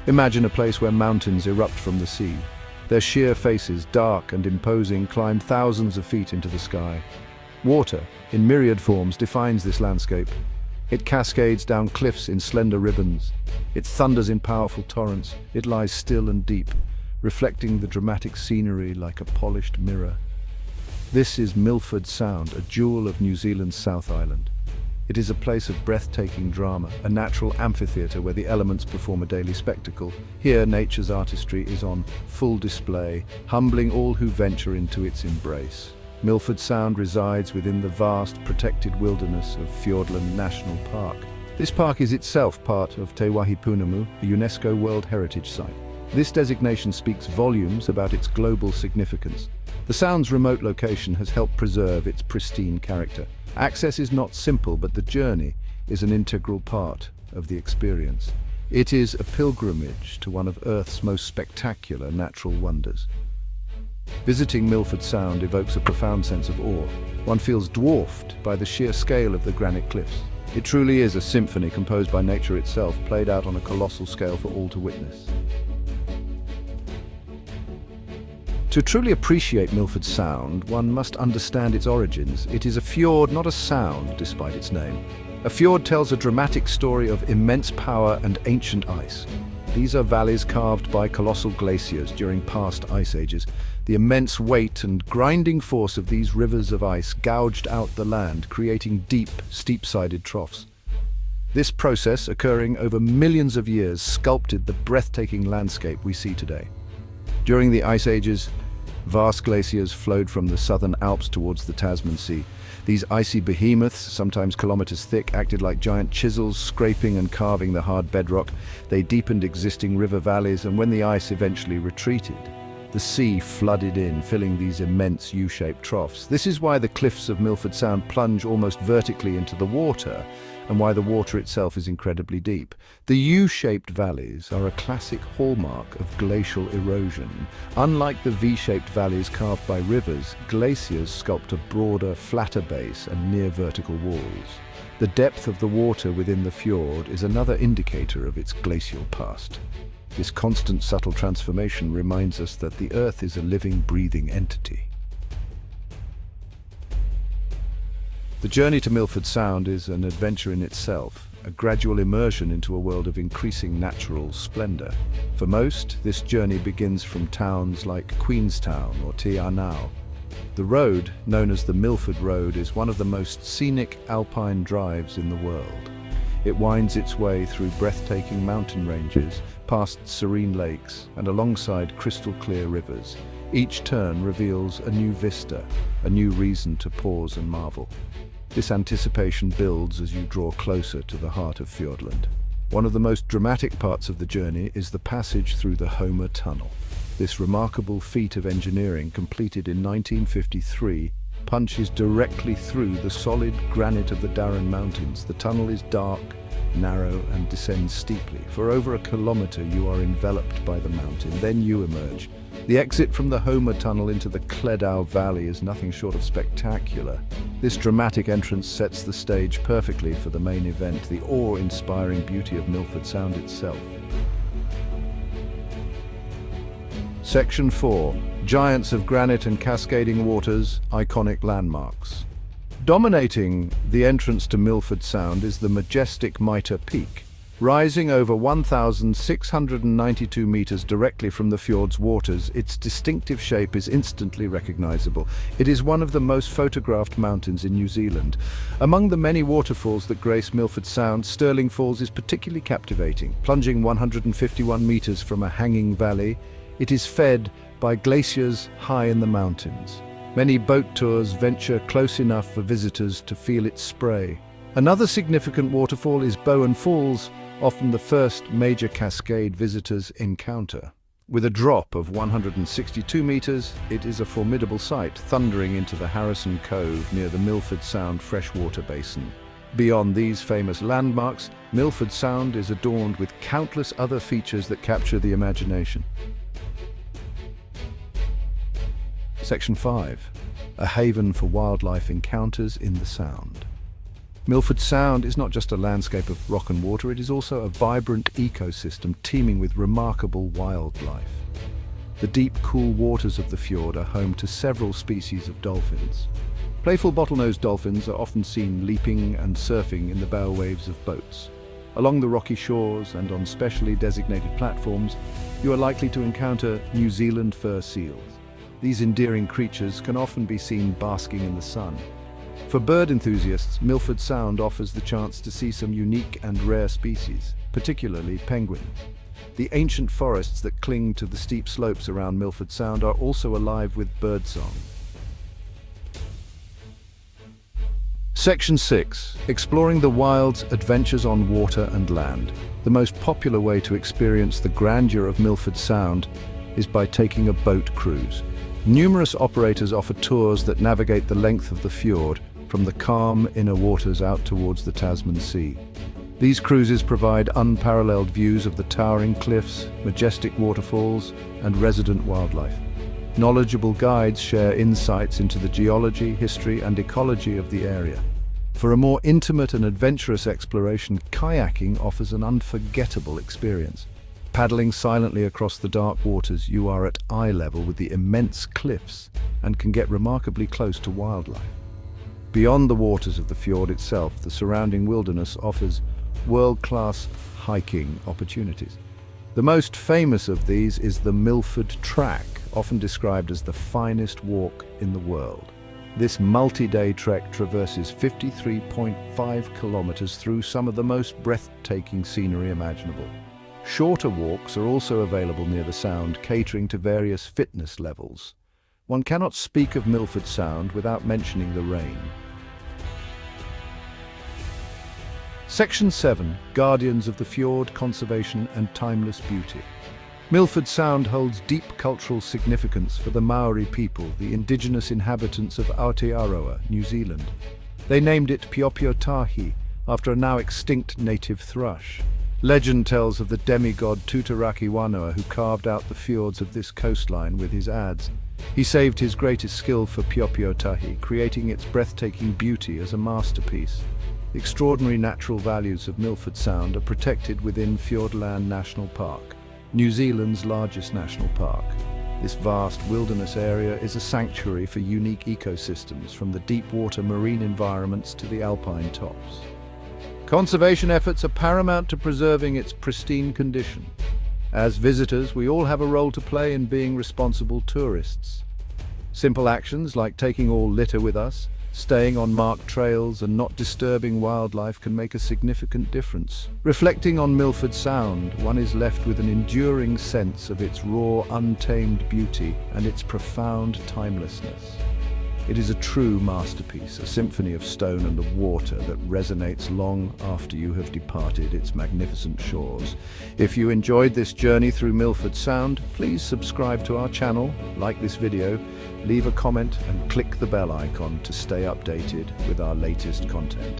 Imagine a place where mountains erupt from the sea. Their sheer faces, dark and imposing, climb thousands of feet into the sky. Water, in myriad forms, defines this landscape. It cascades down cliffs in slender ribbons. It thunders in powerful torrents. It lies still and deep, reflecting the dramatic scenery like a polished mirror. This is Milford Sound, a jewel of New Zealand's South Island. It is a place of breathtaking drama, a natural amphitheatre where the elements perform a daily spectacle. Here, nature's artistry is on full display, humbling all who venture into its embrace. Milford Sound resides within the vast protected wilderness of Fjord National Park. This park is itself part of Te Waipunamu, a UNESCO World Heritage Site. This designation speaks volumes about its global significance. The Sound's remote location has helped preserve its pristine character. Access is not simple, but the journey is an integral part of the experience. It is a pilgrimage to one of Earth's most spectacular natural wonders. Visiting Milford Sound evokes a profound sense of awe. One feels dwarfed by the sheer scale of the granite cliffs. It truly is a symphony composed by nature itself, played out on a colossal scale for all to witness. To truly appreciate Milford Sound, one must understand its origins. It is a fjord, not a sound, despite its name. A fjord tells a dramatic story of immense power and ancient ice. These are valleys carved by colossal glaciers during past ice ages. The immense weight and grinding force of these rivers of ice gouged out the land, creating deep, steep-sided troughs. This process, occurring over millions of years, sculpted the breathtaking landscape we see today. During the ice ages, vast glaciers flowed from the southern Alps towards the Tasman Sea. These icy behemoths, sometimes kilometers thick, acted like giant chisels, scraping and carving the hard bedrock. They deepened existing river valleys, and when the ice eventually retreated, the sea flooded in, filling these immense U-shaped troughs. This is why the cliffs of Milford Sound plunge almost vertically into the water, and why the water itself is incredibly deep. The U-shaped valleys are a classic hallmark of glacial erosion. Unlike the V-shaped valleys carved by rivers, glaciers sculpt a broader, flatter base and near vertical walls. The depth of the water within the fjord is another indicator of its glacial past. This constant subtle transformation reminds us that the Earth is a living, breathing entity. The journey to Milford Sound is an adventure in itself, a gradual immersion into a world of increasing natural splendor. For most, this journey begins from towns like Queenstown or Te Anau. The road, known as the Milford Road, is one of the most scenic alpine drives in the world. It winds its way through breathtaking mountain ranges, past serene lakes, and alongside crystal-clear rivers. Each turn reveals a new vista, a new reason to pause and marvel. This anticipation builds as you draw closer to the heart of Fjordland. One of the most dramatic parts of the journey is the passage through the Homer Tunnel. This remarkable feat of engineering, completed in 1953, punches directly through the solid granite of the Darren Mountains. The tunnel is dark, narrow, and descends steeply. For over a kilometer you are enveloped by the mountain, then you emerge. The exit from the Homer Tunnel into the Cledau Valley is nothing short of spectacular. This dramatic entrance sets the stage perfectly for the main event, the awe-inspiring beauty of Milford Sound itself. Section 4. Giants of granite and cascading waters, iconic landmarks. Dominating the entrance to Milford Sound is the majestic Mitre Peak, rising over 1,692 meters directly from the fjord's waters. Its distinctive shape is instantly recognizable. It is one of the most photographed mountains in New Zealand. Among the many waterfalls that grace Milford Sound, Stirling Falls is particularly captivating. Plunging 151 meters from a hanging valley, it is fed by glaciers high in the mountains. Many boat tours venture close enough for visitors to feel its spray. Another significant waterfall is Bowen Falls, often the first major cascade visitors encounter. With a drop of 162 meters, it is a formidable sight, thundering into the Harrison Cove near the Milford Sound freshwater basin. Beyond these famous landmarks, Milford Sound is adorned with countless other features that capture the imagination. Section 5. A haven for wildlife encounters in the Sound. Milford Sound is not just a landscape of rock and water, it is also a vibrant ecosystem teeming with remarkable wildlife. The deep, cool waters of the fjord are home to several species of dolphins. Playful bottlenose dolphins are often seen leaping and surfing in the bow waves of boats. Along the rocky shores and on specially designated platforms, you are likely to encounter New Zealand fur seals. These endearing creatures can often be seen basking in the sun. For bird enthusiasts, Milford Sound offers the chance to see some unique and rare species, particularly penguins. The ancient forests that cling to the steep slopes around Milford Sound are also alive with birdsong. Section 6. Exploring the wilds, adventures on water and land. The most popular way to experience the grandeur of Milford Sound is by taking a boat cruise. Numerous operators offer tours that navigate the length of the fjord, from the calm inner waters out towards the Tasman Sea. These cruises provide unparalleled views of the towering cliffs, majestic waterfalls, and resident wildlife. Knowledgeable guides share insights into the geology, history, and ecology of the area. For a more intimate and adventurous exploration, kayaking offers an unforgettable experience. Paddling silently across the dark waters, you are at eye level with the immense cliffs and can get remarkably close to wildlife. Beyond the waters of the fjord itself, the surrounding wilderness offers world-class hiking opportunities. The most famous of these is the Milford Track, often described as the finest walk in the world. This multi-day trek traverses 53.5 kilometers through some of the most breathtaking scenery imaginable. Shorter walks are also available near the Sound, catering to various fitness levels. One cannot speak of Milford Sound without mentioning the rain. Section 7. Guardians of the Fjord, Conservation and Timeless Beauty. Milford Sound holds deep cultural significance for the Maori people, the indigenous inhabitants of Aotearoa, New Zealand. They named it Piopiotahi, after a now extinct native thrush. Legend tells of the demigod Tutaraki Wanoa, who carved out the fjords of this coastline with his adze. He saved his greatest skill for Piopiotahi, creating its breathtaking beauty as a masterpiece. The extraordinary natural values of Milford Sound are protected within Fiordland National Park, New Zealand's largest national park. This vast wilderness area is a sanctuary for unique ecosystems, from the deep water marine environments to the alpine tops. Conservation efforts are paramount to preserving its pristine condition. As visitors, we all have a role to play in being responsible tourists. Simple actions like taking all litter with us, staying on marked trails, and not disturbing wildlife can make a significant difference. Reflecting on Milford Sound, one is left with an enduring sense of its raw, untamed beauty and its profound timelessness. It is a true masterpiece, a symphony of stone and of water that resonates long after you have departed its magnificent shores. If you enjoyed this journey through Milford Sound, please subscribe to our channel, like this video, leave a comment and click the bell icon to stay updated with our latest content.